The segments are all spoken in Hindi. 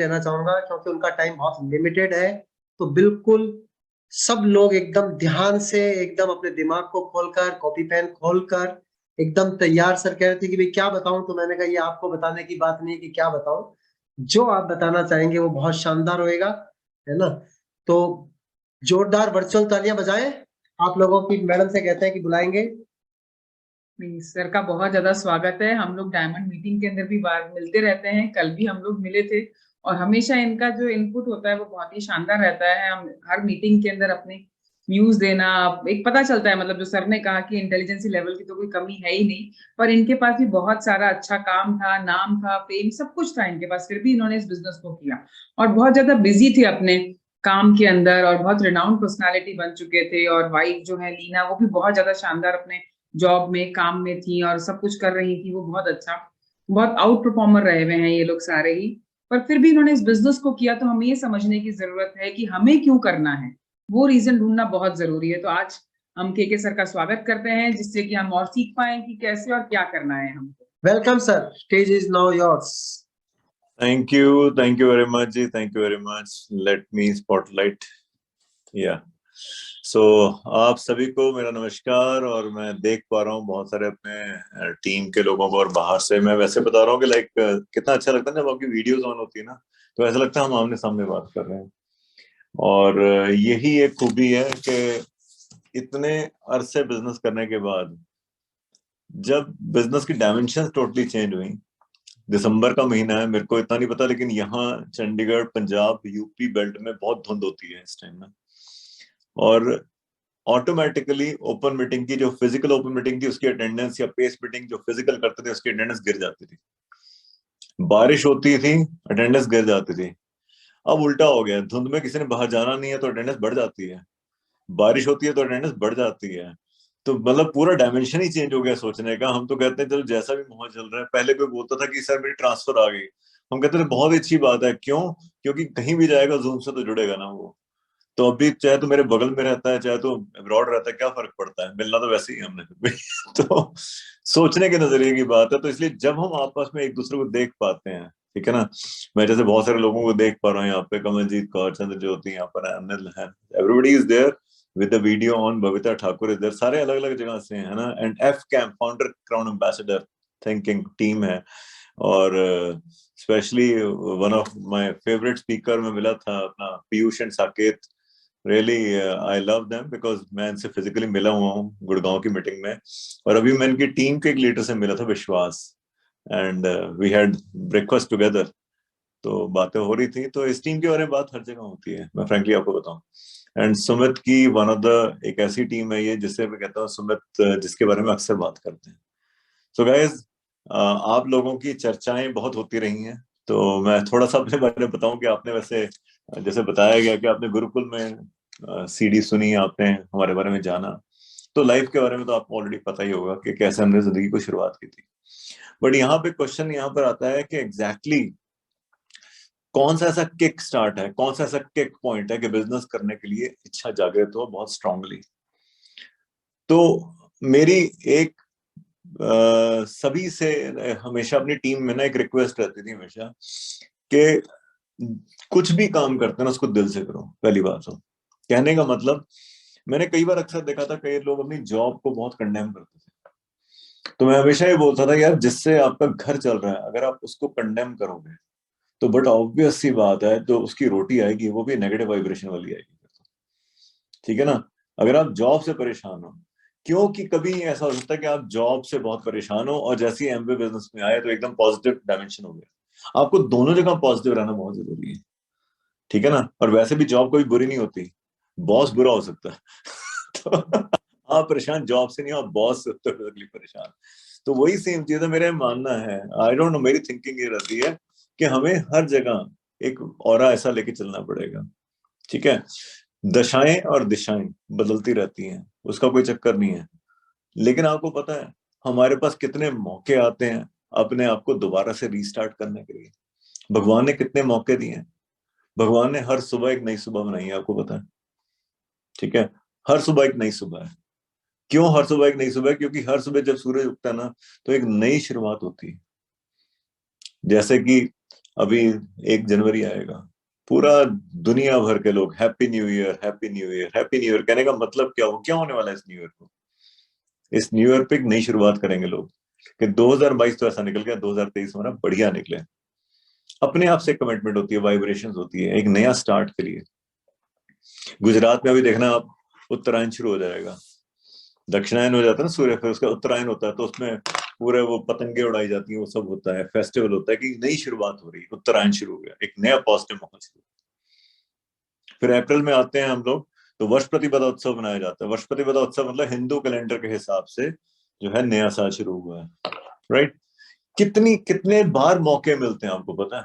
देना चाहूंगा क्योंकि उनका टाइम बहुत लिमिटेड है। तो बिल्कुल सब लोग एकदम ध्यान से, एकदम अपने दिमाग को खोलकर, कॉपी पेन खोलकर एकदम तैयार। सर कह रहे थे कि भाई क्या बताऊं, तो मैंने कहा ये आपको बताने की बात नहीं है कि क्या बताऊं, जो आप बताना चाहेंगे वो बहुत शानदार होएगा, है ना। तो जोरदार वर्चुअल तालियां बजाएं आप लोगों की। मैडम से कहते हैं कि बुलाएंगे। सर का बहुत ज्यादा स्वागत है। हम लोग डायमंड मीटिंग के अंदर भी बार मिलते रहते हैं, कल भी हम लोग मिले थे और हमेशा इनका जो इनपुट होता है वो बहुत ही शानदार रहता है। हम हर मीटिंग के अंदर अपने व्यूज देना, एक पता चलता है, मतलब जो सर ने कहा कि इंटेलिजेंसी लेवल की तो कोई कमी है ही नहीं, पर इनके पास भी बहुत सारा अच्छा काम था, नाम था, फेम, सब कुछ था इनके पास, फिर भी इन्होंने इस बिजनेस को किया और बहुत ज्यादा बिजी थे अपने काम के अंदर और बहुत रिनाउंड पर्सनालिटी बन चुके थे। और वाइफ जो है लीना, वो भी बहुत ज्यादा शानदार अपने जॉब में, काम में थी और सब कुछ कर रही थी। वो बहुत अच्छा, बहुत आउट परफॉर्मर रहे हुए हैं ये लोग सारे ही, पर फिर भी इन्होंने इस बिजनेस को किया। तो हमें ये समझने की जरूरत है कि हमें क्यों करना है, वो रीजन ढूंढना बहुत जरूरी है। तो आज हम के सर का स्वागत करते हैं, जिससे कि हम और सीख पाए कि कैसे और क्या करना है हमको। Welcome sir, stage is now yours. Thank you very much जी, thank you very much. Let me spotlight. Yeah. So आप सभी को मेरा नमस्कार। और मैं देख पा रहा हूँ बहुत सारे अपने टीम के लोगों को, और बाहर से मैं वैसे बता रहा हूँ कि लाइक कितना अच्छा लगता है जब आपकी वीडियोस ऑन होती है ना, तो ऐसा लगता है हम आमने सामने बात कर रहे हैं। और यही एक खूबी है कि इतने अरसे बिजनेस करने के बाद जब बिजनेस की डायमेंशन टोटली चेंज हुई। दिसंबर का महीना है, मेरे को इतना नहीं पता, लेकिन यहाँ चंडीगढ़, पंजाब, यूपी बेल्ट में बहुत धुंध होती है इस टाइम में। और ऑटोमेटिकली ओपन मीटिंग की, जो फिजिकल ओपन मीटिंग थी उसकी अटेंडेंस, या पेस मीटिंग जो फिजिकल करते थे उसकी अटेंडेंस गिर जाती थी। बारिश होती थी, अटेंडेंस गिर जाती थी। अब उल्टा हो गया, धुंध में किसी ने बाहर जाना नहीं है तो अटेंडेंस बढ़ जाती है, बारिश होती है तो अटेंडेंस बढ़ जाती है। तो मतलब पूरा डायमेंशन ही चेंज हो गया सोचने का। हम तो कहते हैं चलो जैसा भी माहौल चल रहा है, पहले कोई बोलता था कि सर मेरी ट्रांसफर आ गई, हम कहते थे बहुत अच्छी बात है। क्यों? क्योंकि कहीं भी जाएगा जूम से तो जुड़ेगा ना वो। तो अभी चाहे तो मेरे बगल में रहता है, चाहे तो अब्रॉड रहता है, क्या फर्क पड़ता है, मिलना तो वैसे ही हमने फिर भी। तो सोचने के नजरिए की बात है। तो इसलिए जब हम आपस में एक दूसरे को देख पाते हैं, ठीक है ना, मैं जैसे बहुत सारे लोगों को देख पा रहा हूँ यहाँ पे, कमलजीत कौर, चंद्र ज्योति यहाँ पर है, अनिल है, everybody is there with the video on, Babita Thakur is there, सारे अलग अलग जगह से हैं, है ना। And F cam founder crown ambassador thinking team है। और specially one of my favourite speaker में मिला था अपना Piyush and Saket. Really I love them because मैं इनसे फिजिकली मिला हुआ हूँ गुड़गांव की मीटिंग में। और अभी मैं इनकी टीम के एक लीडर से मिला था, Vishwas, and we had breakfast together. तो बातें हो रही थी, तो इस टीम के बारे में बात हर जगह होती है, मैं फ्रैंकली आपको बताऊं। एंड सुमित की वन ऑफ द एक ऐसी टीम है ये जिससे मैं कहता हूँ सुमित, जिसके बारे में अक्सर बात करते हैं। सो गाइज, आप लोगों की चर्चाएं बहुत होती रही हैं, तो मैं थोड़ा सा अपने बारे में बताऊं कि आपने वैसे जैसे बताया गया कि आपने गुरुकुल में सीडी सुनी, आपने हमारे बारे में जाना, तो लाइफ के बारे में तो आपको ऑलरेडी पता ही होगा कि कैसे हमने जिंदगी को शुरुआत की थी। बट यहाँ पे क्वेश्चन यहाँ पर आता है कि एग्जैक्टली कौन सा ऐसा किक स्टार्ट है, कौन सा ऐसा किक पॉइंट है कि बिजनेस करने के लिए इच्छा जागृत हो बहुत स्ट्रांगली। तो मेरी एक सभी से हमेशा अपनी टीम में ना एक रिक्वेस्ट रहती थी हमेशा कि कुछ भी काम करते हैं ना उसको दिल से करो। पहली बात तो कहने का मतलब, मैंने कई बार अक्सर देखा था कई लोग अपनी जॉब को बहुत कंडेम करते थे, तो मैं हमेशा ये बोलता था यार जिससे आपका घर चल रहा है अगर आप उसको कंडेम करोगे तो बट ऑब्वियस सी बात है तो उसकी रोटी आएगी वो भी नेगेटिव वाइब्रेशन वाली आएगी। ठीक है ना। अगर आप जॉब से परेशान हो, क्योंकि कभी ऐसा हो सकता है कि आप जॉब से बहुत परेशान हो और जैसे ही एमबीए बिजनेस में आए तो एकदम पॉजिटिव डायमेंशन हो गया। आपको दोनों जगह पॉजिटिव रहना बहुत जरूरी है, ठीक है ना। और वैसे भी जॉब कोई बुरी नहीं होती, बॉस बुरा हो सकता है। तो आप परेशान जॉब से नहीं हो, आप बॉस से परेशान। तो वही सेम चीज है, मेरा मानना है, आई डोंट नो, मेरी थिंकिंग ये रहती है कि हमें हर जगह एक ऑरा ऐसा लेके चलना पड़ेगा। ठीक है, दशाएं और दिशाएं बदलती रहती हैं, उसका कोई चक्कर नहीं है। लेकिन आपको पता है हमारे पास कितने मौके आते हैं अपने आप को दोबारा से रीस्टार्ट करने के लिए। भगवान ने कितने मौके दिए हैं। भगवान ने हर सुबह एक नई सुबह बनाई है, आपको पता है। ठीक है, हर सुबह एक नई सुबह है। क्यों हर सुबह एक नई सुबह? क्योंकि हर सुबह जब सूरज उगता है ना तो एक नई शुरुआत होती है। जैसे कि अभी 1 जनवरी आएगा, पूरा दुनिया भर के लोग happy new year, happy new year, happy new year कहने का मतलब क्या होने वाला है इस न्यू ईयर को? इस न्यू ईयर पे एक नई शुरुआत करेंगे लोग कि 2022 तो ऐसा निकल गया, 2023 हमारा बढ़िया निकले। अपने आप से कमिटमेंट होती है, वाइब्रेशंस होती है एक नया स्टार्ट के लिए। गुजरात में अभी देखना आप, उत्तरायण शुरू हो जाएगा, दक्षिणायन हो जाता है ना सूर्य, फिर उसका उत्तरायण होता है, तो उसमें पूरे वो पतंगे उड़ाई जाती हैं, वो सब होता है, फेस्टिवल होता है कि नई शुरुआत हो रही है, उत्तरायण शुरू हो गया, एक नया पॉजिटिव माहौल शुरू। फिर अप्रैल में आते हैं हम लोग, तो वर्ष प्रतिपदा उत्सव मनाया जाता है। वर्ष प्रतिपदा उत्सव मतलब हिंदू कैलेंडर के हिसाब से जो है नया साल शुरू हुआ है, राइट। कितने बार मौके मिलते हैं आपको पता है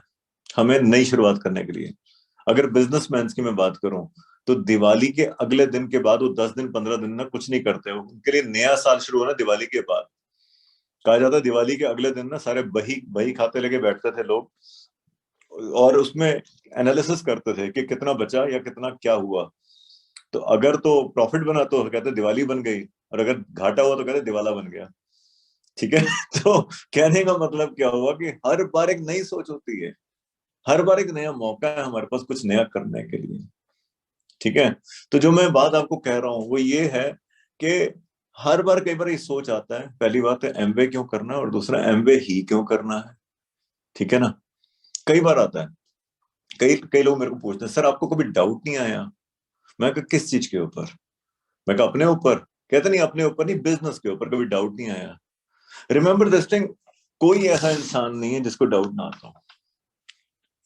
हमें नई शुरुआत करने के लिए। अगर बिजनेसमैन की मैं बात करूं तो दिवाली के अगले दिन के बाद वो 10 दिन 15 दिन ना कुछ नहीं करते हो, उनके लिए नया साल शुरू होना दिवाली के बाद। कहा जाता है दिवाली के अगले दिन ना सारे बही बही खाते लेके बैठते थे लोग, और उसमें एनालिसिस करते थे कि कितना बचा या कितना क्या हुआ। तो अगर तो प्रॉफिट बना तो कहते दिवाली बन गई, और अगर घाटा हुआ तो कहते दिवाला बन गया, ठीक है। तो कहने का मतलब क्या हुआ कि हर बार एक नई सोच होती है, हर बार एक नया मौका है हमारे पास कुछ नया करने के लिए, ठीक है। तो जो मैं बात आपको कह रहा हूं वो ये है कि हर बार कई बार ये सोच आता है, पहली बात है एमवे क्यों करना है, और दूसरा एमवे ही क्यों करना है, ठीक है ना। कई बार आता है, कई कई लोग मेरे को पूछते हैं सर आपको कभी डाउट नहीं आया? मैं कहा किस चीज के ऊपर? मैं कहा अपने ऊपर। कहते नहीं अपने ऊपर नहीं, बिजनेस के ऊपर कभी डाउट नहीं आया। रिमेंबर दिस थिंग, कोई ऐसा इंसान नहीं है जिसको डाउट ना आता हो,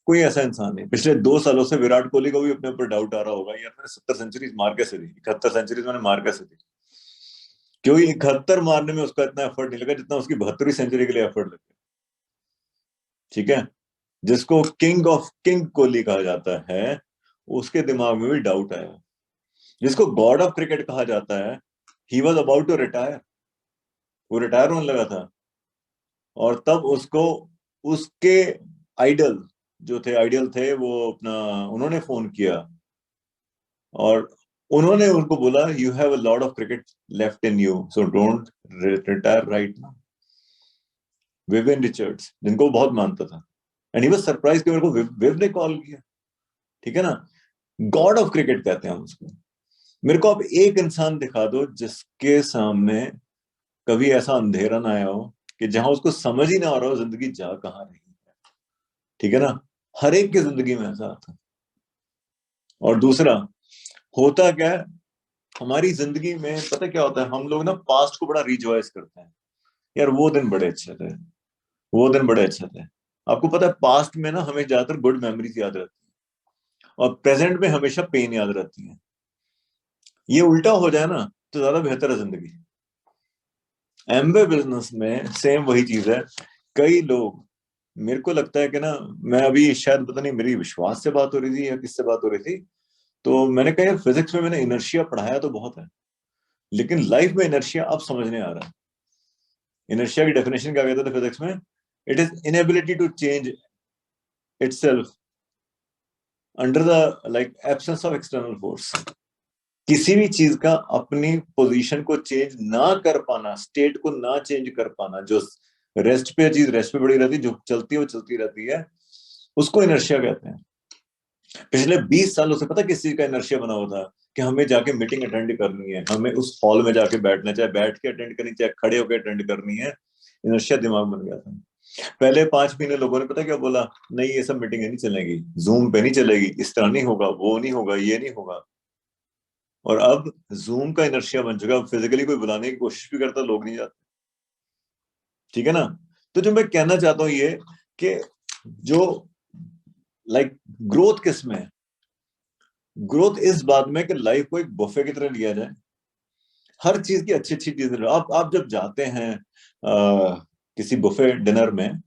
कोई ऐसा इंसान नहीं। पिछले 2 सालों से विराट कोहली को भी अपने ऊपर डाउट आ रहा होगा, यार मैंने 70 सेंचुरीज मार कैसे दी, 71 सेंचुरीज मैंने मार कैसे दी? क्योंकि 71 मारने में उसका इतना एफर्ट नहीं लगा जितना उसकी 72वीं सेंचुरी के लिए एफर्ट लगा, ठीक है। जिसको किंग कोहली कहा जाता है उसके दिमाग में भी डाउट आया। जिसको गॉड ऑफ क्रिकेट कहा जाता है, he was about to retire, वो रिटायर होने लगा था, और तब उसको उसके आइडल जो थे, आइडियल थे वो अपना, उन्होंने फोन किया और उन्होंने उनको बोला you have a lot of cricket left in you, so don't retire right now. Vivian Richards, जिनको वो बहुत मानता था, एंड ही वाज सरप्राइज कि मेरे को विव ने कॉल किया, ठीक है ना। गॉड ऑफ क्रिकेट कहते हैं हम उसको। मेरे को अब एक इंसान दिखा दो जिसके सामने कभी ऐसा अंधेरा ना आया हो कि जहां उसको समझ ही ना आ रहा हो जिंदगी जा कहां रही है, ठीक है ना। हर एक की जिंदगी में ऐसा आता है। और दूसरा होता क्या है, हमारी जिंदगी में पता क्या होता है, हम लोग ना पास्ट को बड़ा रिजॉइस करते हैं, यार वो दिन बड़े अच्छे थे, वो दिन बड़े अच्छे थे। आपको पता है पास्ट में ना हमें ज्यादातर गुड मेमोरीज याद रहती है, और प्रेजेंट में हमेशा पेन याद रहती है। ये उल्टा हो जाए ना तो ज्यादा बेहतर है जिंदगी। एमवे बिजनेस में सेम वही चीज है। कई लोग, मेरे को लगता है कि ना, मैं अभी शायद पता नहीं मेरी विश्वास से बात हो रही थी या किससे बात हो रही थी, तो मैंने कहा यार फिजिक्स में मैंने इनर्शिया पढ़ाया तो बहुत है, लेकिन लाइफ में इनर्शिया अब समझने आ रहा है। इनर्शिया की डेफिनेशन क्या कहते थे फिजिक्स में? It is inability to change itself under the like absence of external force. किसी भी चीज का अपनी पोजीशन को चेंज ना कर पाना, स्टेट को ना चेंज कर पाना, जो रेस्ट पे चीज रेस्ट पे पड़ी रहती है, जो चलती है वो चलती रहती है, उसको इनर्शिया कहते हैं। पिछले 20 सालों से पता किस चीज का इनर्शिया बना हुआ था कि हमें जाके मीटिंग अटेंड करनी है, हमें उस हॉल में जाके बैठना, चाहे बैठ के अटेंड करनी चाहे खड़े होकर अटेंड करनी है। इनर्शिया दिमाग बन गया था। पहले 5 महीने लोगों ने पता क्या बोला, नहीं ये सब मीटिंग नहीं चलेगी, जूम पे नहीं चलेगी, इस तरह नहीं होगा, वो नहीं होगा, ये नहीं होगा। और अब जूम का इनर्शिया बन चुका है, फिजिकली कोई बुलाने की कोशिश भी करता लोग नहीं जाते, ठीक है ना। तो जो मैं कहना चाहता हूं ये कि जो लाइक ग्रोथ किस में है, ग्रोथ इस बात में कि लाइफ को एक बुफे की तरह लिया जाए, हर चीज की अच्छी अच्छी चीजें। आप जब जाते हैं किसी बुफे डिनर में,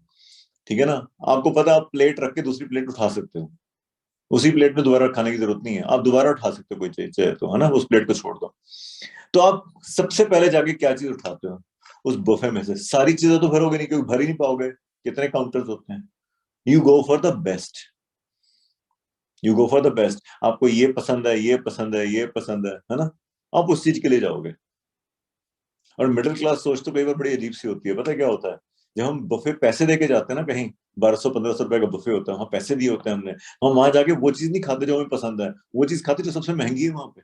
ठीक है ना, आपको पता आप प्लेट रख के दूसरी प्लेट उठा सकते हो, उसी प्लेट में दोबारा खाने की जरूरत नहीं है, आप दोबारा उठा सकते हो कोई चीज चाहे तो, है ना, उस प्लेट को छोड़ दो। तो आप सबसे पहले जाके क्या चीज उठाते हो उस बुफे में से? सारी चीजें तो भरोगे नहीं, क्योंकि भर ही नहीं पाओगे, कितने काउंटर्स होते हैं। You go for the best, you go for the best. आपको ये पसंद है, ये पसंद है, ये पसंद है ना, आप उस चीज के लिए जाओगे। और मिडिल क्लास सोच तो कई बार बड़ी अजीब सी होती है, पता है क्या होता है जब हम बुफे पैसे देके जाते हैं ना कहीं, 1200-1500 रुपए का बुफे होता है, वहां पैसे दिए होते हैं हमने, हम वहां जाके वो चीज नहीं खाते जो हमें पसंद है, वो चीज खाते जो सबसे महंगी है वहां पे,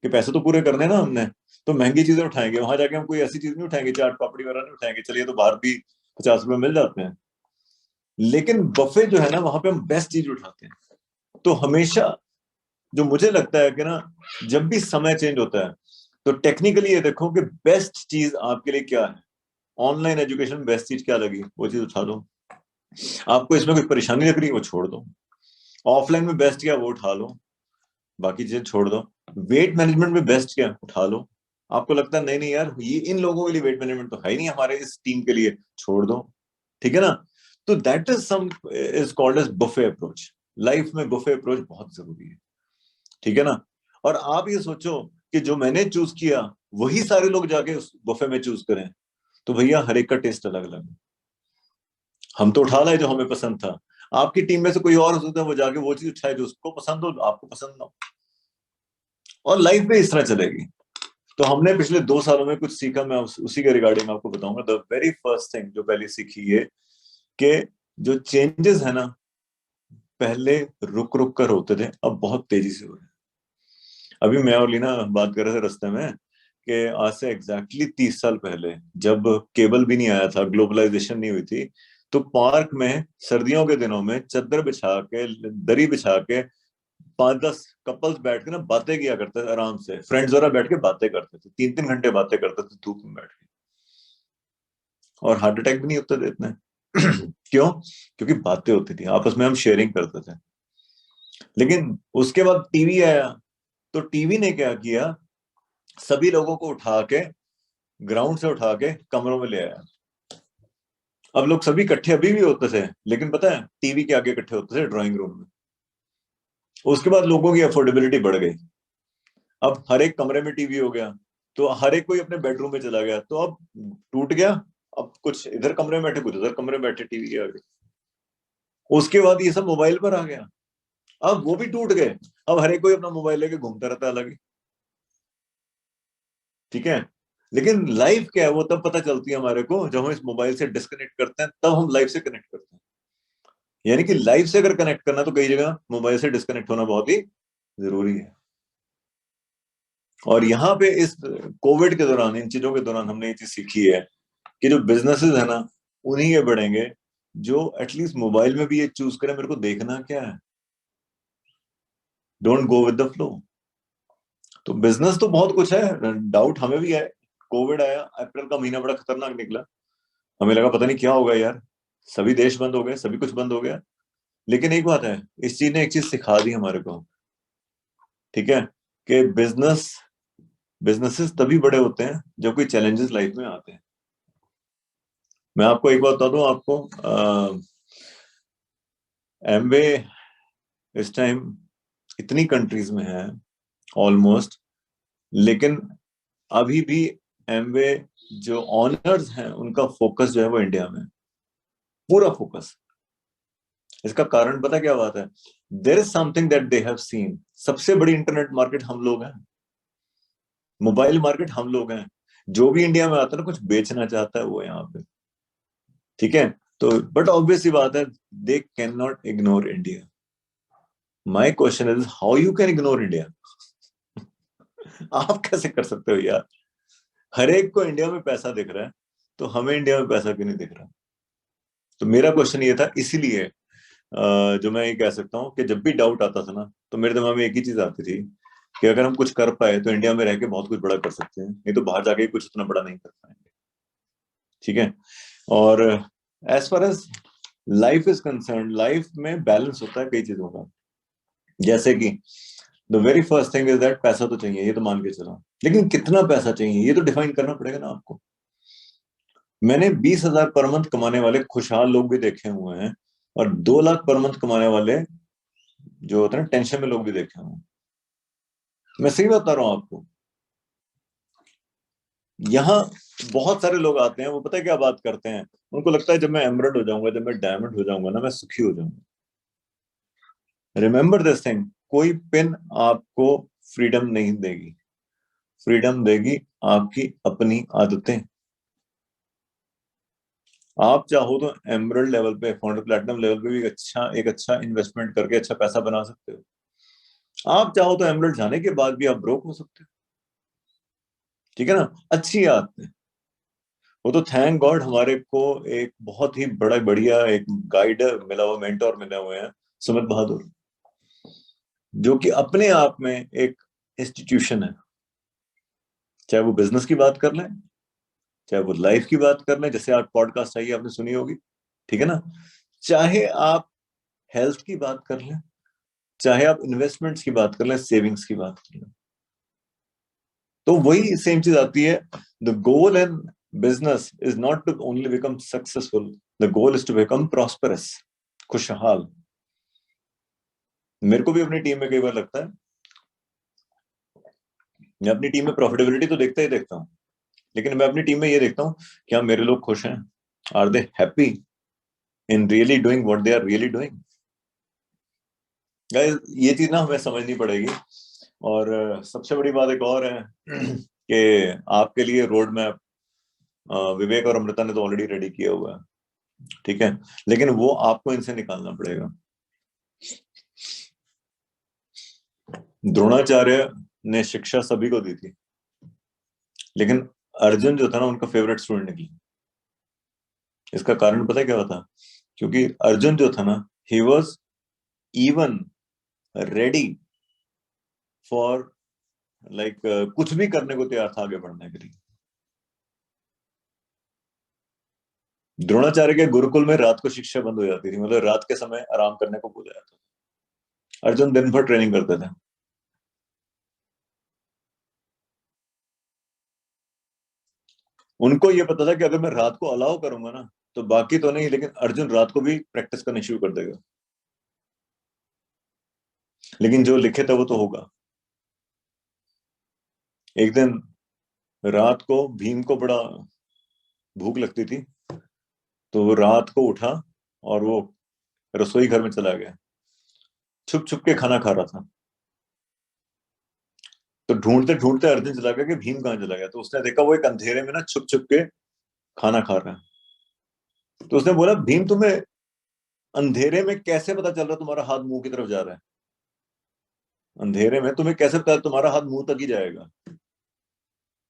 कि पैसे तो पूरे करने हैं ना हमने, तो महंगी चीजें उठाएंगे। वहां जाके हम कोई ऐसी चीज नहीं उठाएंगे, चाट पापड़ी वगैरह नहीं उठाएंगे, चलिए तो बाहर भी 50 रुपए मिल जाते हैं। लेकिन बफे जो है ना, वहां पे हम बेस्ट चीज उठाते हैं। तो हमेशा जो मुझे लगता है कि ना, जब भी समय चेंज होता है, तो टेक्निकली ये देखो कि बेस्ट चीज आपके लिए क्या है। ऑनलाइन एजुकेशन में बेस्ट चीज क्या लगी, वो चीज उठा दो। आपको इसमें कोई परेशानी लग रही है, वो छोड़ दो। ऑफलाइन में बेस्ट क्या, वो उठा लो, बाकी चीजें छोड़ दो। वेट मैनेजमेंट में बेस्ट क्या, उठा लो। आपको लगता है नहीं नहीं यार, ये इन लोगों के लिए वेट मैनेजमेंट तो है ही नहीं, हमारे इस टीम के लिए, छोड़ दो। ठीक है ना? तो that is some is called as buffet approach. Life में बुफे अप्रोच बहुत जरूरी है। ठीक है ना? और आप ये सोचो कि जो मैंने चूज किया वही सारे लोग जाके उस बुफे में चूज करें, तो भैया हर एक का टेस्ट अलग अलग है। हम तो उठा लाए जो हमें पसंद था, आपकी टीम में से कोई और हो सकता है वो जाके वो चीज उठाए जो उसको पसंद हो, आपको पसंद ना हो। और लाइफ में इस तरह चलेगी। तो हमने पिछले 2 सालों में कुछ सीखा, मैं उसी के रिगार्डिंग आपको बताऊंगा। द वेरी फर्स्ट थिंग जो पहले सीखी है कि जो चेंजेस है ना, पहले रुक रुक कर होते थे, अब बहुत तेजी से हो रहे हैं। अभी मैं और लीना बात कर रहे थे रास्ते में कि आज से एग्जैक्टली 30 साल पहले, जब केबल भी नहीं आया था, ग्लोबलाइजेशन नहीं हुई थी, तो पार्क में सर्दियों के दिनों में चादर बिछा के, दरी बिछा के 5-10 कपल्स बैठ के ना बातें किया करते थे, आराम से फ्रेंड्स वगैरह बैठ के बातें करते थे, 3-3 घंटे बातें करते थे धूप में बैठ के, और हार्ट अटैक भी नहीं होते थे इतने। क्यों? क्योंकि बातें होती थी, आपस में हम शेयरिंग करते थे। लेकिन उसके बाद टीवी आया, तो टीवी ने क्या किया, सभी लोगों को उठा के ग्राउंड से उठा के कमरों में ले आया। अब लोग सभी इकट्ठे अभी भी होते थे, लेकिन पता है टीवी के आगे इकट्ठे होते थे ड्राइंग रूम में। उसके बाद लोगों की अफोर्डेबिलिटी बढ़ गई, अब हर एक कमरे में टीवी हो गया, तो हर एक कोई अपने बेडरूम में चला गया, तो अब टूट गया। अब कुछ इधर कमरे में बैठे, कुछ उधर कमरे में बैठे टीवी के आगे। उसके बाद ये सब मोबाइल पर आ गया, अब वो भी टूट गए। अब हर एक कोई अपना मोबाइल लेके घूमता रहता है अलग ही। ठीक है? लेकिन लाइफ क्या है वो तब पता चलती है हमारे को जब हम इस मोबाइल से डिस्कनेक्ट करते हैं, तब हम लाइफ से कनेक्ट करते हैं। यानी कि लाइफ से अगर कनेक्ट करना तो कई जगह मोबाइल से डिस्कनेक्ट होना बहुत ही जरूरी है। और यहाँ पे इस कोविड के दौरान, इन चीजों के दौरान हमने ये चीज सीखी है कि जो बिजनेसेस है ना, उन्हीं के बढ़ेंगे जो एटलीस्ट मोबाइल में भी ये चूज करें मेरे को देखना क्या है, don't go with the flow. तो बिजनेस तो बहुत कुछ है, डाउट हमें भी है। कोविड आया, अप्रैल का महीना बड़ा खतरनाक निकला, हमें लगा पता नहीं क्या होगा यार, सभी देश बंद हो गए, सभी कुछ बंद हो गया। लेकिन एक बात है, इस चीज ने एक चीज सिखा दी हमारे को। ठीक है? कि बिजनेसेस तभी बड़े होते हैं जब कोई चैलेंजेस लाइफ में आते हैं। मैं आपको एक बात बता दूं, आपको एमवे इस टाइम इतनी कंट्रीज में है ऑलमोस्ट, लेकिन अभी भी एमवे जो ऑनर्स हैं उनका फोकस जो है वो इंडिया में है, पूरा फोकस। इसका कारण पता क्या बात है? There is something that they have seen. सबसे बड़ी इंटरनेट मार्केट हम लोग हैं, मोबाइल मार्केट हम लोग हैं। जो भी इंडिया में आता है ना कुछ बेचना चाहता है, वो यहाँ पे। ठीक है? तो बट ऑब्वियस सी बात है, they can not ignore India. My question is how you can ignore India? आप कैसे कर सकते हो यार? हर एक को इंडिया में पैसा दिख रहा है, तो हमें इंडिया में पैसा क्यों नहीं दिख रहा? तो मेरा क्वेश्चन ये था, इसीलिए जो मैं ये कह सकता हूँ कि जब भी डाउट आता था ना, तो मेरे दिमाग में एक ही चीज आती थी कि अगर हम कुछ कर पाए तो इंडिया में रह के बहुत कुछ बड़ा कर सकते हैं, नहीं तो बाहर जाके कुछ इतना बड़ा नहीं कर पाएंगे। ठीक है? और as far as life is concern, life में बैलेंस होता है कई चीजों का। जैसे कि the very first thing is that पैसा तो चाहिए, ये तो मान के चला, लेकिन कितना पैसा चाहिए ये तो डिफाइन करना पड़ेगा ना आपको। मैंने 20,000 पर मंथ कमाने वाले खुशहाल लोग भी देखे हुए हैं, और 2 लाख पर मंथ कमाने वाले जो होते हैं ना टेंशन में लोग भी देखे हुए हैं। मैं सही बता रहा हूं आपको। यहाँ बहुत सारे लोग आते हैं, वो पता है क्या बात करते हैं, उनको लगता है जब मैं एमरल्ड हो जाऊंगा, जब मैं डायमंड हो जाऊंगा ना, मैं सुखी हो जाऊंगा। रिमेंबर दिस थिंग, कोई पिन आपको फ्रीडम नहीं देगी, फ्रीडम देगी आपकी अपनी आदतें। आप चाहो तो एमरल्ड लेवल पे, फाउंडर प्लेटिनम लेवल पे भी एक अच्छा इन्वेस्टमेंट करके अच्छा पैसा बना सकते हो। आप चाहो तो एमरल्ड जाने के बाद भी आप ब्रोक हो सकते हो, ठीक है ना। अच्छी आदत है वो तो। थैंक गॉड हमारे को एक बहुत ही बड़ा बढ़िया एक गाइड मिला हुआ, मेंटोर मिले हुए हैं, सुमित बहादुर, जो कि अपने आप में एक इंस्टीट्यूशन है। चाहे वो बिजनेस की बात कर लें, चाहे वो लाइफ की बात कर लें, जैसे आप पॉडकास्ट आई आपने सुनी होगी, ठीक है ना। चाहे आप हेल्थ की बात कर लें, चाहे आप इन्वेस्टमेंट्स की बात कर लें, सेविंग्स की बात कर लें, तो वही सेम चीज आती है। The goal in business is not to only become successful, the goal is to become prosperous, खुशहाल। मेरे को भी अपनी टीम में कई बार लगता है, मैं अपनी टीम में प्रॉफिटेबिलिटी तो देखता ही देखता हूँ, लेकिन मैं अपनी टीम में ये देखता हूँ क्या मेरे लोग खुश हैं, are they happy in really doing what they are really doing. Guys ये चीज ना हमें समझनी पड़ेगी। और सबसे बड़ी बात एक और है कि आपके लिए रोड मैप विवेक और अमृता ने तो ऑलरेडी रेडी किया हुआ है, ठीक है, लेकिन वो आपको इनसे निकालना पड़ेगा। द्रोणाचार्य ने शिक्षा सभी को दी थी, लेकिन अर्जुन जो था ना उनका फेवरेट स्टूडेंट निकला। इसका कारण पता है क्या होता? क्योंकि अर्जुन जो था ना, he was even ready for like कुछ भी करने को तैयार था आगे बढ़ने के लिए। द्रोणाचार्य के गुरुकुल में रात को शिक्षा बंद हो जाती थी, मतलब रात के समय आराम करने को बोला जाता था। अर्जुन दिन भर ट्रेनिंग करते थे। उनको ये पता था कि अगर मैं रात को अलाउ करूंगा ना तो बाकी तो नहीं, लेकिन अर्जुन रात को भी प्रैक्टिस करनी शुरू कर देगा। लेकिन जो लिखे था वो तो होगा। एक दिन रात को भीम को बड़ा भूख लगती थी, तो वो रात को उठा और वो रसोई घर में चला गया, छुप छुप के खाना खा रहा था। तो ढूंढते ढूंढते अर्जुन चला गया कि भीम कहाँ चला गया, तो उसने देखा वो एक अंधेरे में ना छुप छुप के खाना खा रहा है। तो उसने बोला भीम तुम्हें अंधेरे में कैसे पता चल रहा तुम्हारा हाथ मुंह की तरफ जा रहा है? अंधेरे में तुम्हें कैसे पता तुम्हारा हाथ मुंह तक ही जाएगा?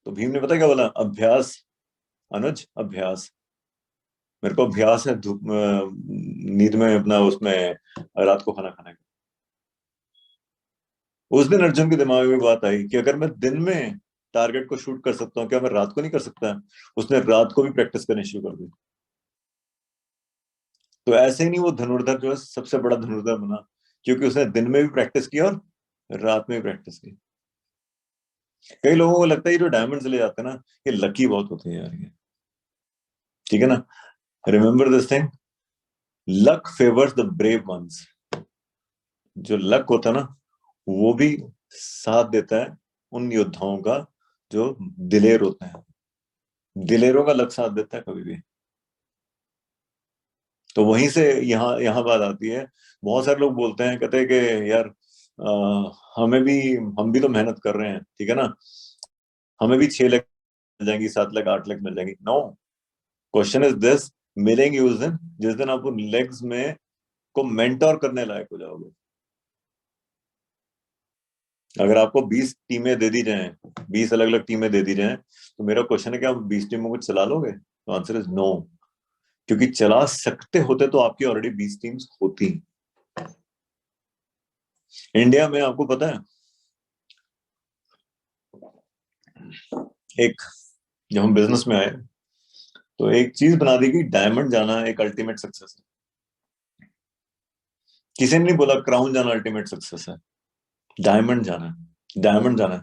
तो भीम ने पता क्या बोला? अभ्यास अनुज, अभ्यास। मेरे को अभ्यास है धूप नींद में अपना उसमें रात को खाना खाने का। उस दिन अर्जुन के दिमाग में बात आई कि अगर मैं दिन में टारगेट को शूट कर सकता हूँ, क्या मैं रात को नहीं कर सकता? उसने रात को भी प्रैक्टिस करनी शुरू कर दी। तो ऐसे ही नहीं वो धनुर्धर जो है सबसे बड़ा धनुर्धर बना, क्योंकि उसने दिन में भी प्रैक्टिस की और रात में भी प्रैक्टिस की। कई लोगों को लगता है ये जो डायमंड ले जाते हैं ना, ये लकी बहुत होते हैं यार ये, ठीक है ना। Remember this thing, luck favours the brave ones. जो लक होता है ना वो भी साथ देता है उन योद्धाओं का जो दिलेर होते हैं। दिलेरों का लक साथ देता है कभी भी। तो वहीं से यहाँ यहाँ बात आती है। बहुत सारे लोग बोलते हैं, कहते हैं कि यार हमें भी, हम भी तो मेहनत कर रहे हैं, ठीक है ना, हमें भी 6 लाख मिल जाएंगी, 7 लाख 8 लाख मिल जाएंगी। नो, क्वेश्चन इज दिस, मिलेंगी उस दिन जिस दिन आप उन लेग्स में को मेंटोर करने लायक हो जाओगे। अगर आपको 20 टीमें दे दी जाएं, 20 अलग अलग टीमें दे दी जाएं, तो मेरा क्वेश्चन है कि आप 20 टीमों को चला लोगे? तो आंसर इज नो, क्योंकि चला सकते होते तो आपकी ऑलरेडी 20 टीम्स होती। इंडिया में आपको पता है, एक जब हम बिजनेस में आए तो एक चीज बना दी कि डायमंड जाना एक अल्टीमेट सक्सेस है। किसी ने नहीं बोला क्राउन जाना अल्टीमेट सक्सेस है, डायमंड जाना है, डायमंड जाना है।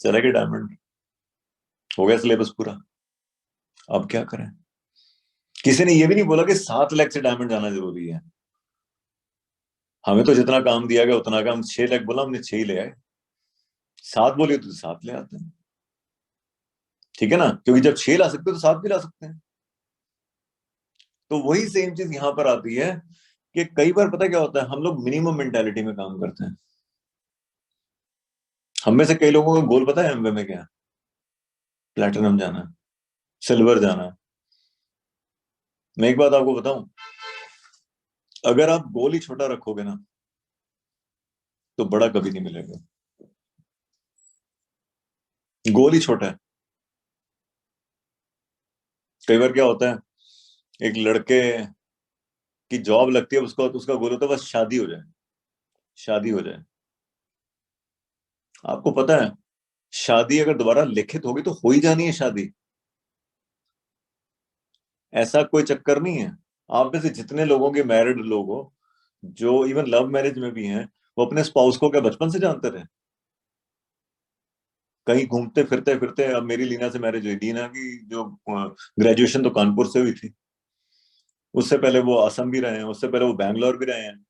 चला गया डायमंड, हो गया सिलेबस पूरा, अब क्या करें? किसी ने ये भी नहीं बोला कि 7 लाख से डायमंड जाना जरूरी है। हमें तो जितना काम दिया गया उतना काम, 6 लाख बोला हमने 6 ही ले आए, 7 बोले तो 7 ले आते हैं, ठीक है ना, क्योंकि जब 6 ला सकते हो तो 7 भी ला सकते हैं। तो वही सेम चीज यहां पर आती है कि कई बार पता क्या होता है, हम लोग मिनिमम मेंटालिटी में काम करते हैं। हम में से कई लोगों का गोल पता है एमवे में क्या है? प्लेटिनम जाना है, सिल्वर जाना है, मैं एक बात आपको बताऊं, अगर आप गोल ही छोटा रखोगे ना तो बड़ा कभी नहीं मिलेगा। गोल ही छोटा है। कई बार क्या होता है, एक लड़के की जॉब लगती है, उसका उसका गोल होता है बस शादी हो जाए, शादी हो जाए। आपको पता है, शादी अगर दोबारा लिखित होगी तो हो ही जानी है शादी, ऐसा कोई चक्कर नहीं है। आप में से जितने लोगों के मैरिड लोग हो, जो इवन लव मैरिज में भी हैं, वो अपने स्पाउस को क्या बचपन से जानते थे? कहीं घूमते फिरते फिरते, अब मेरी लीना से मैरिज हुई, लीना की जो ग्रेजुएशन तो कानपुर से हुई थी, उससे पहले वो असम भी रहे हैं, उससे पहले वो बैंगलोर भी रहे हैं,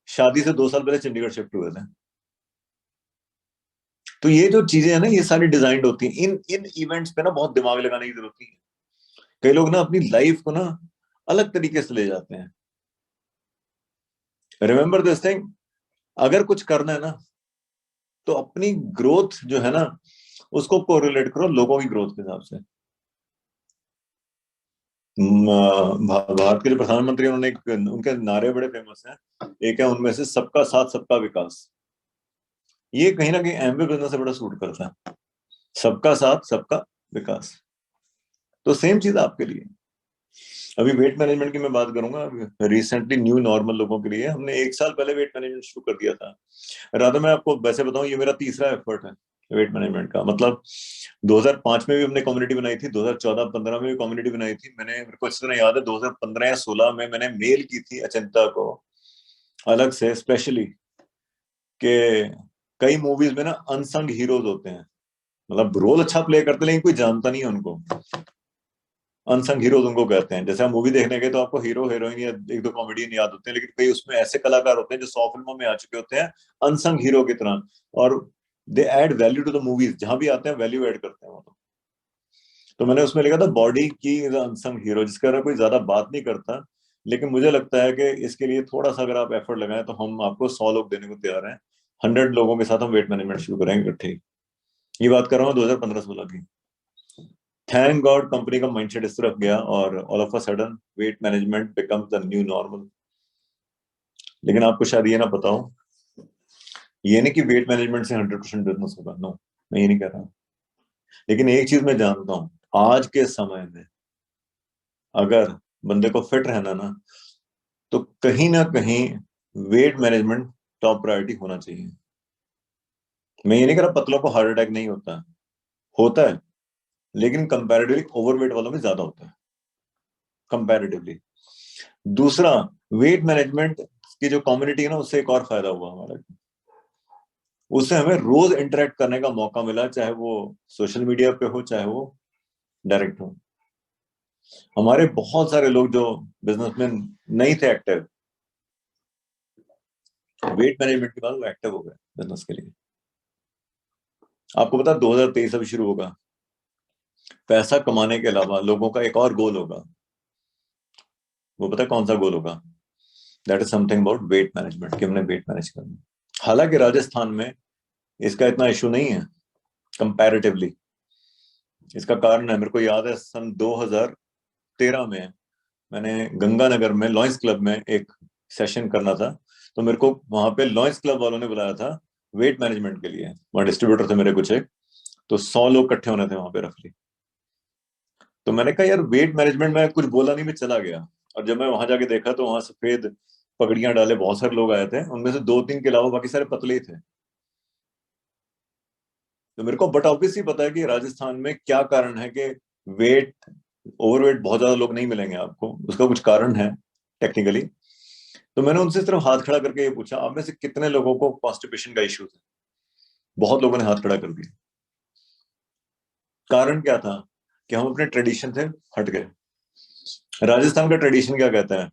शादी से 2 साल पहले चंडीगढ़ शिफ्ट हुए थे। तो ये जो चीजें हैं ना, ये सारी डिजाइंड होती हैं। इन इन इवेंट्स पे ना बहुत दिमाग लगाने की जरूरत नहीं है। कई लोग ना अपनी लाइफ को ना अलग तरीके से ले जाते हैं। रिमेंबर दिस थिंग, अगर कुछ करना है ना तो अपनी ग्रोथ जो है ना उसको कोरिलेट करो लोगों की ग्रोथ के हिसाब से। भारत के जो प्रधानमंत्री हैं, उन्होंने उनके नारे बड़े फेमस हैं। एक है उनमें से, सबका साथ सबका विकास। ये कहीं ना कहीं एमवे बिजनेस से बड़ा सूट करता है, सबका साथ सबका विकास। तो सेम चीज आपके लिए। अभी वेट मैनेजमेंट की मैं बात करूंगा। रिसेंटली न्यू नॉर्मल लोगों के लिए हमने 1 साल पहले वेट मैनेजमेंट शुरू कर दिया था। राधा, मैं आपको वैसे बताऊं, ये मेरा तीसरा एफर्ट है वेट मैनेजमेंट का। मतलब 2005 में भी हमने कम्युनिटी बनाई थी, 2014-15 में भी कम्युनिटी बनाई थी मैंने। मेरे को अच्छी तरह याद है 2015 या 16 में मैंने मेल की थी अचिंता को अलग से, स्पेशली कि कई मूवीज में ना अनसंग हीरोज होते हैं, मतलब रोल अच्छा प्ले करते लेकिन कोई जानता नहीं है उनको। अनसंग हीरोज उनको कहते हैं। जैसे आप मूवी देखने गए तो आपको हीरो हीरोइन या एक दो कॉमेडियन याद होते हैं, लेकिन कई उसमें ऐसे कलाकार होते हैं जो 100 फिल्मों में आ चुके होते हैं अनसंग हीरो की तरह, और they add value to the movies. जहां भी आते हैं वैल्यू ऐड करते हैं वो। तो मैंने उसमें लिखा था बॉडी की इज अनसंग हीरो, जिसके बारे में कोई ज्यादा बात नहीं करता, लेकिन मुझे लगता है कि इसके लिए थोड़ा सा अगर आप एफर्ट लगाएं तो हम आपको 100 लोग देने को तैयार हैं। 100 लोगों के साथ हम वेट मैनेजमेंट शुरू करेंगे इकट्ठे ही। ये बात कर रहा हूँ 2015-16 की। थैंक गॉड कंपनी का माइंडसेट इस तरफ गया और all of a sudden weight management becomes the new normal. लेकिन आपको शायद ये ना पता हो, ये नहीं कि वेट मैनेजमेंट से 100% बिजनेस होगा, नो, मैं ये नहीं कह रहा। लेकिन एक चीज मैं जानता हूँ, आज के समय में अगर बंदे को फिट रहना ना, तो कहीं ना कहीं वेट मैनेजमेंट टॉप प्रायोरिटी होना चाहिए। मैं ये नहीं कह रहा पतलों को हार्ट अटैक नहीं होता, होता है, लेकिन कंपैरेटिवली ओवरवेट वालों में ज्यादा होता है कंपैरेटिवली। दूसरा, वेट मैनेजमेंट की जो कम्युनिटी है ना, उससे एक और फायदा हुआ हमारा। उससे हमें रोज इंटरेक्ट करने का मौका मिला, चाहे वो सोशल मीडिया पे हो चाहे वो डायरेक्ट हो। हमारे बहुत सारे लोग जो बिजनेसमैन नहीं थे एक्टिव, वेट मैनेजमेंट के बाद वो एक्टिव हो गए बिजनेस के लिए। आपको पता 2023 अभी शुरू होगा। पैसा कमाने के अलावा लोगों का एक और गोल होगा। वो पता है कौन सा गोल होगा? That is something about weight management, कि हमने वेट मैनेज करना। हालांकि राजस्थान में इसका इतना इशू नहीं है कंपैरेटिवली। इसका कारण है, मेरे को याद है सन 2013 में मैंने गंगानगर में लॉयंस क्लब में एक सेशन करना था। तो मेरे को वहां पे लॉयंस क्लब वालों ने बुलाया था वेट मैनेजमेंट के लिए। वहां डिस्ट्रीब्यूटर थे मेरे कुछ एक, तो 100 लोग इकट्ठे होने थे वहां पे रफली। तो मैंने कहा यार वेट मैनेजमेंट में कुछ बोला नहीं, मैं चला गया। और जब मैं वहां जाके देखा तो वहां सफेद पगड़ियां डाले बहुत सारे लोग आए थे, उनमें से 2-3 के अलावा बाकी सारे पतले ही थे। तो मेरे को बट ऑब्वियसली पता है कि राजस्थान में क्या कारण है कि वेट ओवरवेट बहुत ज्यादा लोग नहीं मिलेंगे आपको। उसका कुछ कारण है टेक्निकली। तो मैंने उनसे सिर्फ हाथ खड़ा करके ये पूछा, आप में से कितने लोगों को कॉन्स्टिपेशन का इश्यू था? बहुत लोगों ने हाथ खड़ा कर दिया। कारण क्या था? कि हम अपने ट्रेडिशन से हट गए। राजस्थान का ट्रेडिशन क्या कहता है?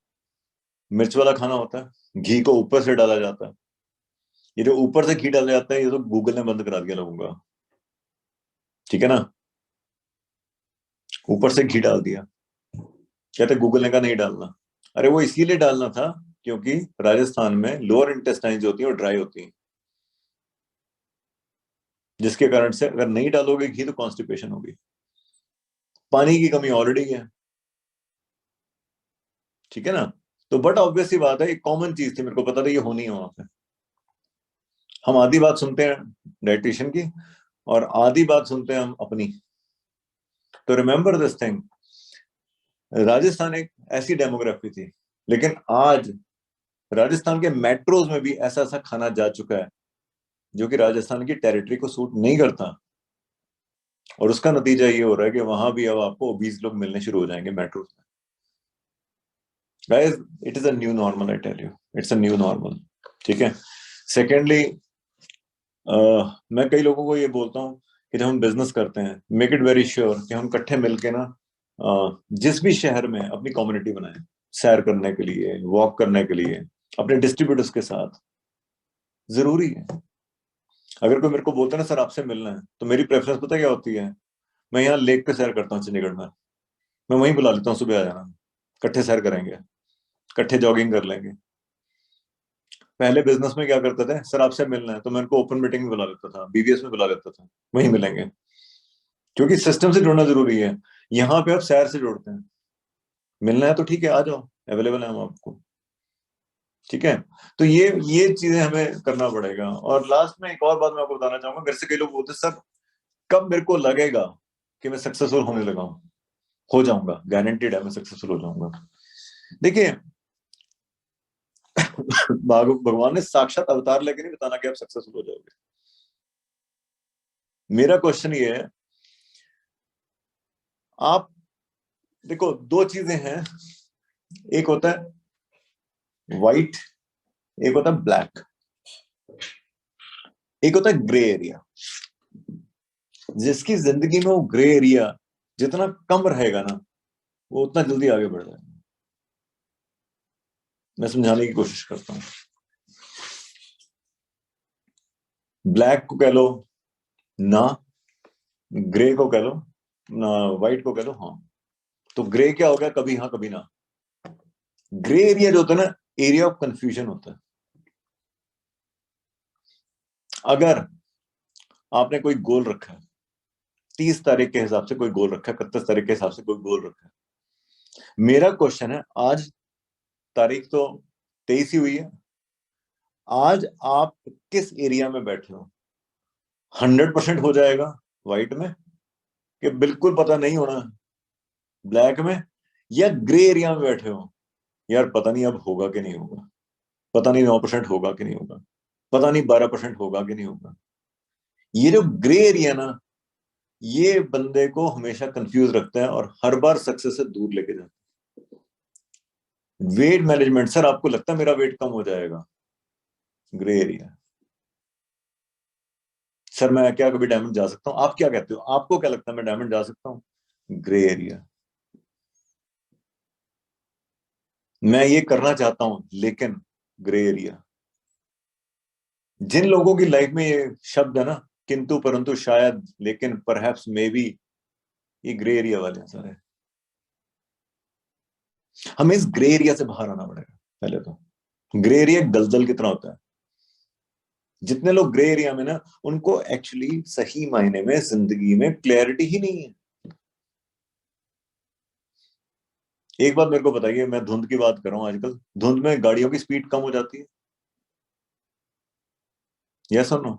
मिर्च वाला खाना होता है, घी को ऊपर से डाला जाता है। ये जो ऊपर से घी डाला जाता है, ये तो गूगल ने बंद करा दिया लोगों का, ठीक है ना? ऊपर से घी डाल दिया, कहते गूगल ने कहा नहीं डालना। अरे वो इसीलिए डालना था क्योंकि राजस्थान में लोअर इंटेस्टाइन जो होती है वो ड्राई होती है, जिसके कारण से अगर नहीं डालोगे घी तो कॉन्स्टिपेशन होगी। पानी की कमी ऑलरेडी है, ठीक है ना। तो बट ऑब्वियस सी बात है, एक कॉमन चीज थी, मेरे को पता था ये होनी है वहां पे। हम आधी बात सुनते हैं डाइटिशियन की और आधी बात सुनते हैं हम अपनी। तो रिमेंबर दिस थिंग, राजस्थान एक ऐसी डेमोग्राफी थी, लेकिन आज राजस्थान के मेट्रोज में भी ऐसा ऐसा खाना जा चुका है जो कि राजस्थान की टेरिटरी को सूट नहीं करता। और उसका नतीजा ये हो रहा है कि वहां भी अब आपको ओबीज लोग मिलने शुरू हो जाएंगे मेट्रोज में। Guys, it is a new normal, I tell you, it's a new normal. ठीक है। सेकेंडली, मैं कई लोगों को ये बोलता हूँ कि जब हम बिजनेस करते हैं, मेक इट वेरी श्योर कि हम इकट्ठे मिलके ना जिस भी शहर में अपनी कम्युनिटी बनाए, सैर करने के लिए, वॉक करने के लिए, अपने डिस्ट्रीब्यूटर्स के साथ। जरूरी है। अगर कोई मेरे को बोलता है ना सर आपसे मिलना है, तो मेरी प्रेफरेंस पता क्या होती है? मैं यहाँ लेक पे सैर करता हूँ चंडीगढ़ में, मैं वहीं बुला लेता हूँ, सुबह आ जाना, इकट्ठे सैर करेंगे, इकट्ठे जॉगिंग कर लेंगे। पहले बिजनेस में क्या करते थे, सर आपसे मिलना है, तो मैं उनको ओपन मीटिंग में बुला लेता था, बीबीएस में बुला लेता था, वहीं मिलेंगे। क्योंकि सिस्टम से जुड़ना जरूरी है। यहाँ पे आप सैर से जुड़ते हैं। मिलना है तो ठीक है, आ जाओ, अवेलेबल है हम आपको। ठीक है। तो ये चीजें हमें करना पड़ेगा। और लास्ट में एक और बात मैं आपको बताना चाहूंगा, मेरे से कई लोग बोलते हैं सर कब मेरे को लगेगा कि मैं सक्सेसफुल होने लगा हूं? हो जाऊंगा, गारंटीड है मैं सक्सेसफुल हो जाऊंगा। देखिए, भगवान ने साक्षात अवतार लेके नहीं बताना कि आप सक्सेसफुल हो जाओगे। मेरा क्वेश्चन ये है, आप देखो, दो चीजें हैं, एक होता है व्हाइट, एक होता है ब्लैक, एक होता है ग्रे एरिया। जिसकी जिंदगी में वो ग्रे एरिया जितना कम रहेगा ना, वो उतना जल्दी आगे बढ़ जाएगा। मैं समझाने की कोशिश करता हूँ। ब्लैक को कह लो ना, ग्रे को कह लो ना, व्हाइट को कह लो हाँ। तो ग्रे क्या हो गया? कभी हाँ कभी ना। ग्रे एरिया जो होता है ना, एरिया ऑफ कंफ्यूजन होता है। अगर आपने कोई गोल रखा है, 30 तारीख के हिसाब से कोई गोल रखा है, 31 तारीख के हिसाब से कोई गोल रखा है, मेरा क्वेश्चन है, आज तारीख तो 23 ही हुई है, आज आप किस एरिया में बैठे हो? 100% हो जाएगा व्हाइट में, कि बिल्कुल पता नहीं होना ब्लैक में, या ग्रे एरिया में बैठे हो, यार पता नहीं अब होगा कि नहीं होगा, पता नहीं 9% होगा कि नहीं होगा, पता नहीं 12% होगा कि नहीं होगा। ये जो ग्रे एरिया ना, ये बंदे को हमेशा कंफ्यूज रखता है और हर बार सक्सेस से दूर लेके जाता है। वेट मैनेजमेंट, सर आपको लगता है मेरा वेट कम हो जाएगा? Grey area. सर मैं क्या कभी डायमंड जा सकता हूँ? आप क्या कहते हो, आपको क्या लगता है मैं डायमंड जा सकता हूँ? Grey area. मैं ये करना चाहता हूं लेकिन ग्रे एरिया। जिन लोगों की लाइफ में ये शब्द है ना, किंतु परंतु शायद लेकिन परहैप्स मे बी, ये ग्रे एरिया वाले हैं सारे। हमें इस ग्रे एरिया से बाहर आना पड़ेगा पहले तो। ग्रे एरिया दलदल कितना होता है। जितने लोग ग्रे एरिया में ना, उनको एक्चुअली सही मायने में जिंदगी में क्लैरिटी ही नहीं है। एक बात मेरे को बताइए, मैं धुंध की बात कर रहा हूं, आजकल धुंध में गाड़ियों की स्पीड कम हो जाती है, यस और नो?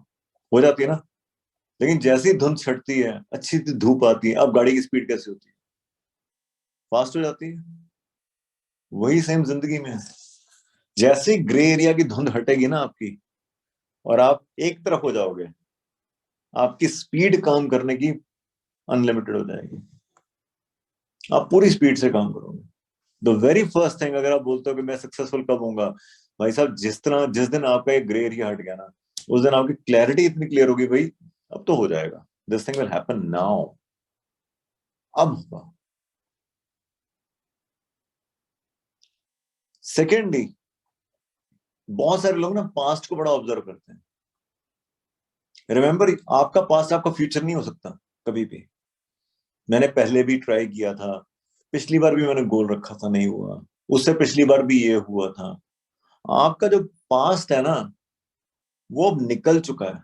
हो जाती है ना। लेकिन जैसी धुंध छटती है, अच्छी सी धूप आती है, अब गाड़ी की स्पीड कैसे होती है? फास्ट हो जाती है। वही सेम जिंदगी में है। जैसे ग्रे एरिया की धुंध हटेगी ना आपकी, और आप एक तरफ हो जाओगे, आपकी स्पीड काम करने की अनलिमिटेड हो जाएगी। आप पूरी स्पीड से काम करोगे। द वेरी फर्स्ट थिंग, अगर आप बोलते हो कि मैं सक्सेसफुल कब होऊंगा, भाई साहब जिस दिन आपका एक ग्रे एरिया हट गया ना, उस दिन आपकी क्लैरिटी इतनी क्लियर होगी, भाई अब तो हो जाएगा, this thing will happen now, अब होगा। सेकेंडली, बहुत सारे लोग ना पास्ट को बड़ा ऑब्जर्व करते हैं। रिमेंबर, आपका पास्ट आपका फ्यूचर नहीं हो सकता कभी भी। मैंने पहले भी ट्राई किया था, पिछली बार भी मैंने गोल रखा था, नहीं हुआ, उससे पिछली बार भी ये हुआ था। आपका जो पास्ट है ना, वो अब निकल चुका है।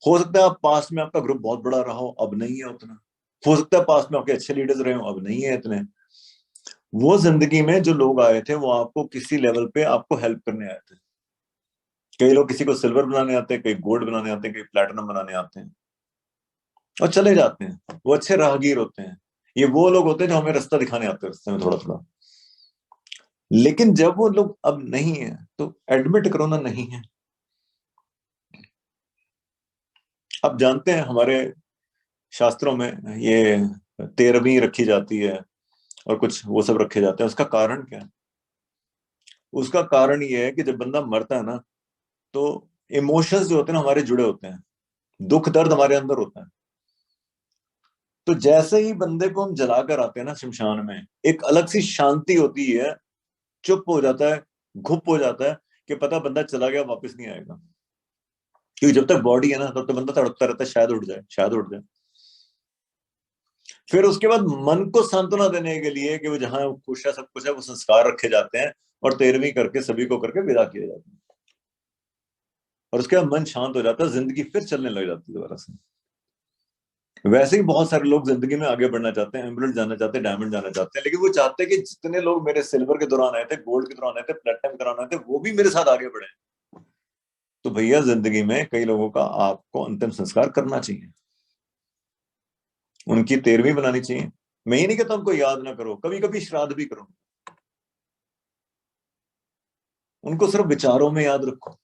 हो सकता है आप पास्ट में आपका ग्रुप बहुत बड़ा रहा हो, अब नहीं है उतना। हो सकता है पास्ट में आपके अच्छे लीडर्स रहे हो, अब नहीं है इतने। वो जिंदगी में जो लोग आए थे वो आपको किसी लेवल पे आपको हेल्प करने आए थे। कई लोग किसी को सिल्वर बनाने आते हैं, कई गोल्ड बनाने आते हैं, कई प्लैटिनम बनाने आते हैं और चले जाते हैं। वो अच्छे राहगीर होते हैं। ये वो लोग होते हैं जो हमें रास्ता दिखाने आते हैं रास्ते में थोड़ा थोड़ा। लेकिन जब वो लोग अब नहीं है तो एडमिट करो ना, नहीं है। अब जानते हैं हमारे शास्त्रों में ये 13वीं रखी जाती है और कुछ वो सब रखे जाते हैं। उसका कारण क्या है? उसका कारण ये है कि जब बंदा मरता है ना तो इमोशंस जो होते हैं ना हमारे जुड़े होते हैं, दुख दर्द हमारे अंदर होता है। तो जैसे ही बंदे को हम जलाकर आते हैं ना शमशान में, एक अलग सी शांति होती है, चुप हो जाता है, घुप हो जाता है कि पता बंदा चला गया, वापस नहीं आएगा। क्योंकि जब तक बॉडी है ना तब तक बंदा तड़पता रहता है, शायद उठ जाए, शायद उठ जाए। फिर उसके बाद मन को सांत्वना देने के लिए कि वो जहां खुश है, सब कुछ है, वो संस्कार रखे जाते हैं और 13वीं करके सभी को करके विदा किया जाता है। और उसके बाद मन शांत हो जाता है, जिंदगी फिर चलने लग जाती है दोबारा से। वैसे ही बहुत सारे लोग जिंदगी में आगे बढ़ना चाहते हैं, एमराल्ड जाना चाहते हैं, डायमंड जाना चाहते हैं, लेकिन वो चाहते हैं कि जितने लोग मेरे सिल्वर के दौरान आए थे, गोल्ड के दौरान आए थे, प्लेटिनम के दौरान आए थे, वो भी मेरे साथ आगे बढ़े। तो भैया जिंदगी में कई लोगों का आपको अंतिम संस्कार करना चाहिए, उनकी 13वीं बनानी चाहिए। मैं ये नहीं कहता उनको याद ना करो, कभी कभी श्राद्ध भी करो, उनको सिर्फ विचारों में याद रखो।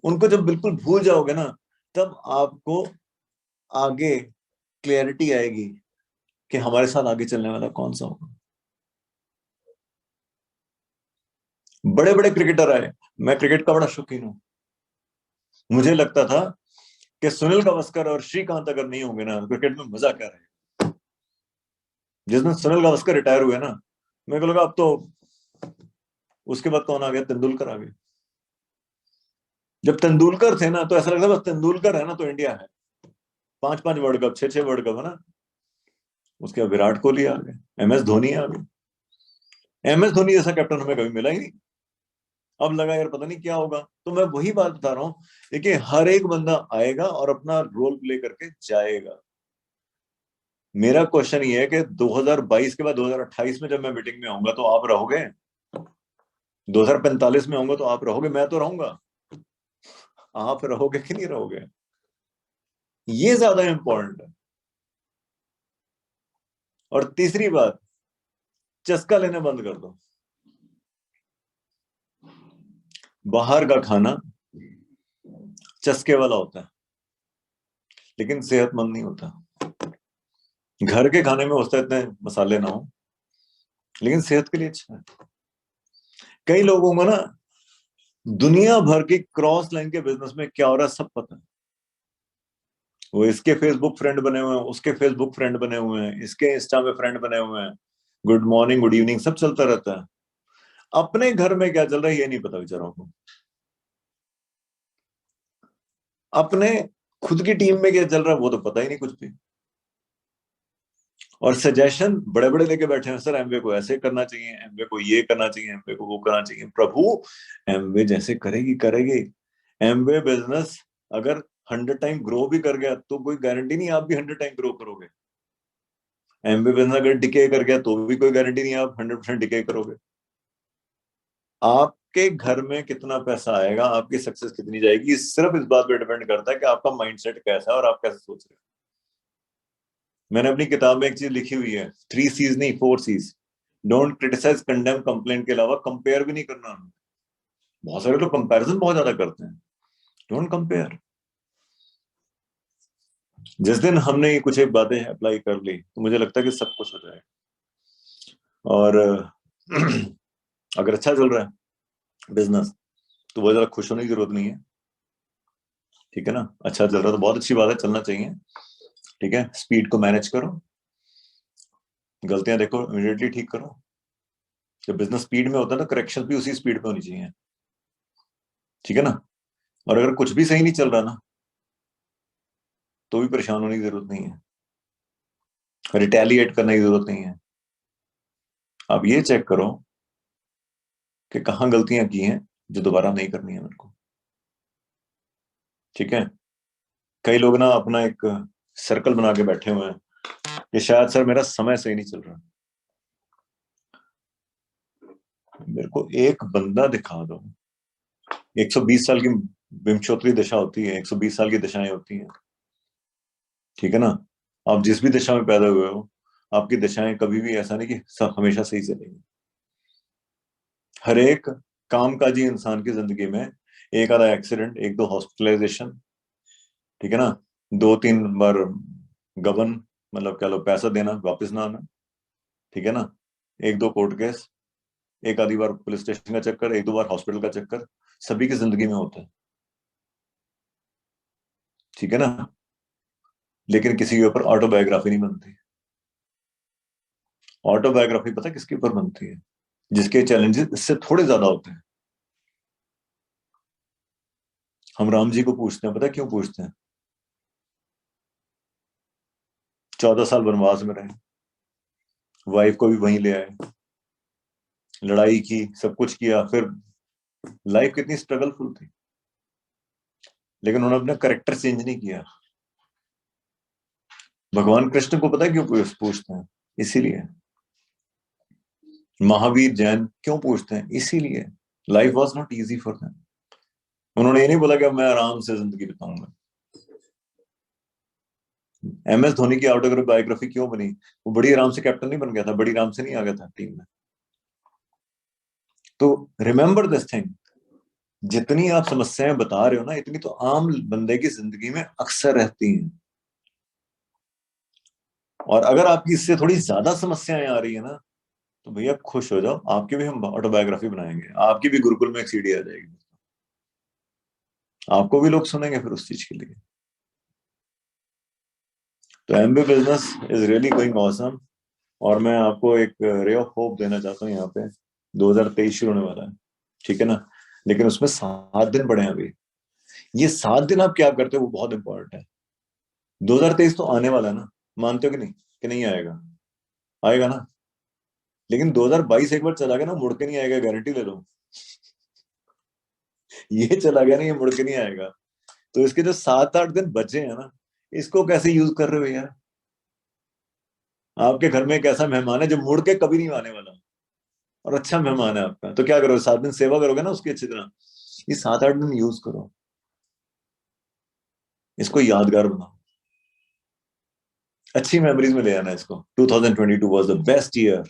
उनको जब बिल्कुल भूल जाओगे ना तब आपको आगे क्लैरिटी आएगी कि हमारे साथ आगे चलने वाला कौन सा होगा। बड़े बड़े क्रिकेटर आए, मैं क्रिकेट का बड़ा शौकीन हूं। मुझे लगता था कि सुनील गावस्कर और श्रीकांत अगर नहीं होंगे ना क्रिकेट में मजा क्या रहेगा। जिस दिन सुनील गावस्कर रिटायर हुए ना, मेरे को लगा अब तो उसके बाद कौन आ गया, तेंदुलकर आ गया। जब तेंदुलकर थे ना तो ऐसा लगता बस तेंदुलकर है ना तो इंडिया है। 5-5 वर्ल्ड कप, 6-6 वर्ल्ड कप है ना। उसके बाद विराट कोहली आ गए, एमएस धोनी आ गए। एमएस धोनी जैसा कैप्टन हमें कभी मिला ही नहीं। अब लगा यार पता नहीं क्या होगा। तो मैं वही बात बता रहा हूँ, देखिए हर एक बंदा आएगा और अपना रोल प्ले करके जाएगा। मेरा क्वेश्चन ये है कि 2022 के बाद 2028 में जब मैं मीटिंग में आऊंगा तो आप रहोगे? 2045 में आऊंगा तो आप रहोगे? मैं तो रहूंगा, आप रहोगे कि नहीं रहोगे? ये ज्यादा इंपॉर्टेंट है। और तीसरी बात, चस्का लेने बंद कर दो। बाहर का खाना चस्के वाला होता है लेकिन सेहतमंद नहीं होता। घर के खाने में होता है इतने मसाले ना हो लेकिन सेहत के लिए अच्छा है। कई लोगों को ना दुनिया भर की क्रॉस लाइन के बिजनेस में क्या हो रहा है सब पता है। वो इसके फेसबुक फ्रेंड बने हुए हैं, उसके फेसबुक फ्रेंड बने हुए हैं, इसके इंस्टा में फ्रेंड बने हुए हैं, गुड मॉर्निंग गुड इवनिंग सब चलता रहता है। अपने घर में क्या चल रहा है ये नहीं पता बेचारों को। अपने खुद की टीम में क्या चल रहा है वो तो पता ही नहीं कुछ भी। और सजेशन बड़े बड़े लेके बैठे हैं, सर एमवे को ऐसे करना चाहिए, एमवे को ये करना चाहिए, एमवे को वो करना चाहिए। प्रभु एमवे जैसे करेगी करेगी। एमवे बिजनेस अगर 100 टाइम ग्रो भी कर गया तो कोई गारंटी नहीं आप भी 100 टाइम ग्रो करोगे। एमवे बिजनेस अगर डिके कर गया तो भी कोई गारंटी नहीं आप 100% डिके करोगे। आपके घर में कितना पैसा आएगा, आपकी सक्सेस कितनी जाएगी, सिर्फ इस बात पे डिपेंड करता है कि आपका माइंडसेट कैसा है और आप कैसे सोच रहे हो। मैंने अपनी किताब में एक चीज लिखी हुई है, 3 C's नहीं 4 C's। Don't criticise, condemn, complain के अलावा कंपेयर भी नहीं करना। बहुत सारे लोग कंपैरिजन बहुत ज्यादा करते हैं। Don't compare. जिस दिन हमने ये कुछ एक बातें अप्लाई कर ली तो मुझे लगता है कि सब कुछ हो जाएगा। और अगर अच्छा चल रहा है बिजनेस तो बहुत ज्यादा खुश होने की जरूरत नहीं है, ठीक है ना। अच्छा चल रहा है तो बहुत अच्छी बात है, चलना चाहिए, ठीक है। स्पीड को मैनेज करो, गलतियां देखो इमीडिएटली ठीक करो। जब बिजनेस स्पीड में होता है ना करेक्शन भी उसी स्पीड पे होनी चाहिए, ठीक है ना। और अगर कुछ भी सही नहीं चल रहा ना तो भी परेशान होने की जरूरत नहीं है, रिटेलिएट करने की जरूरत नहीं है। आप ये चेक करो कि कहाँ गलतियां की हैं जो दोबारा नहीं करनी है मेरे को, ठीक है। कई लोग ना अपना एक सर्कल बना के बैठे हुए हैं कि शायद सर मेरा समय सही नहीं चल रहा। मेरे को एक बंदा दिखा दो। 120 साल की विंशोत्तरी दशा होती है, 120 साल की दशाएं होती हैं, ठीक है ना। आप जिस भी दशा में पैदा हुए हो, आपकी दशाएं कभी भी ऐसा नहीं कि सब हमेशा सही चलेंगी। हर एक कामकाजी इंसान की जिंदगी में एक आधा एक्सीडेंट, एक दो हॉस्पिटलाइजेशन, ठीक है ना, 2-3 बार गबन, मतलब क्या लो पैसा देना वापस ना आना, ठीक है ना, 1-2 कोर्ट केस, एक आधी बार पुलिस स्टेशन का चक्कर, 1-2 बार हॉस्पिटल का चक्कर, सभी की जिंदगी में होता है, ठीक है ना। लेकिन किसी के ऊपर ऑटोबायोग्राफी नहीं बनती। ऑटोबायोग्राफी पता है किसके ऊपर बनती है? जिसके चैलेंजेस इससे थोड़े ज्यादा होते हैं। हम राम जी को पूछते हैं, पता है क्यों पूछते हैं? 14 साल वनवास में रहे, वाइफ को भी वहीं ले आए, लड़ाई की, सब कुछ किया, फिर लाइफ कितनी स्ट्रगलफुल थी, लेकिन उन्होंने अपना करेक्टर चेंज नहीं किया। भगवान कृष्ण को पता है क्यों पूछते हैं? इसीलिए। महावीर जैन क्यों पूछते हैं? इसीलिए। Life was not easy for them. उन्होंने ये नहीं बोला कि अब मैं आराम से जिंदगी बिताऊंगा। MS धोनी की ऑटोबायोग्राफी क्यों बनी? वो बड़ी आराम से कैप्टन नहीं बन गया था, बड़ी आराम से नहीं आ गया था टीम में। तो रिमेंबर दिस थिंग, जितनी आप समस्याएं बता रहे हो ना, इतनी तो आम बंदे की जिंदगी में अक्सर रहती हैं। और अगर आपकी इससे थोड़ी ज्यादा समस्याएं आ रही है ना, तो भैया खुश हो जाओ, आपकी भी हम ऑटोबायोग्राफी बनाएंगे, आपकी भी गुरुकुल में एक सीडी आ जाएगी, आपको भी लोग सुनेंगे फिर उस चीज के लिए। तो MBA business is really going awesome. और मैं आपको एक रे ऑफ होप देना चाहता हूँ यहाँ पे। 2023 शुरू होने वाला है, ठीक है ना, लेकिन उसमें 7 दिन पड़े हैं अभी। ये 7 दिन आप क्या करते हो वो बहुत इंपॉर्टेंट है। 2023 तो आने वाला है ना, मानते हो कि नहीं? कि नहीं आएगा? आएगा ना। लेकिन 2022 एक बार चला गया ना, मुड़ के नहीं आएगा, गारंटी ले लो। ये चला गया ना, ये मुड़ के नहीं आएगा। तो इसके जो 7-8 दिन बचे हैं ना, इसको कैसे यूज कर रहे हो यार? आपके घर में एक ऐसा मेहमान है जो मुड़ के कभी नहीं आने वाला, और अच्छा मेहमान है आपका, तो क्या करोगे? 7 दिन सेवा करोगे ना उसकी अच्छी तरह। ये 7-8 दिन यूज करो, इसको यादगार बनाओ, अच्छी मेमोरीज में ले आना इसको। 2022 was the best year,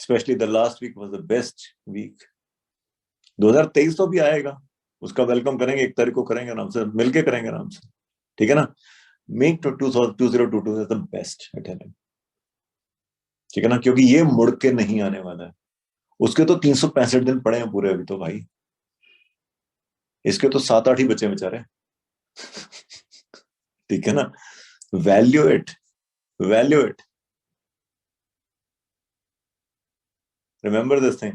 especially the last week was the best week. 2023 तो भी आएगा, उसका वेलकम करेंगे, 1 तारीख को करेंगे, आराम से मिलके करेंगे आराम से, ठीक है ना। मेक 2022 द बेस्ट, ठीक है ना, क्योंकि ये मुड़ के नहीं आने वाला है। उसके तो 365 दिन पड़े हैं पूरे अभी तो भाई, इसके तो 7-8 ही बचे बेचारे। ठीक है ना। Value it, value it, remember this thing.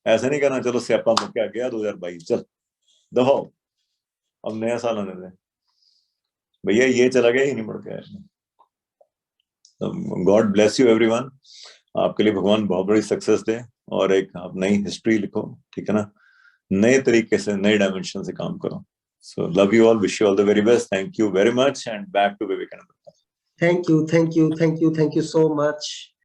ऐसा नहीं करना चलो स्यापा मुक्का गया 2022, चल दफाओ, अब नया साल आने दे। भैया ये चला गया, ही नहीं मुड़ के। God bless you everyone. आपके लिए भगवान बहुत बड़ी सक्सेस दे, और एक आप नई हिस्ट्री लिखो, ठीक है ना, नए तरीके से, नए डायमेंशन से काम करो। So love you all, wish you all the very best, thank you very much, and back to Vivekananda. Thank you, thank you, thank you, thank you so much.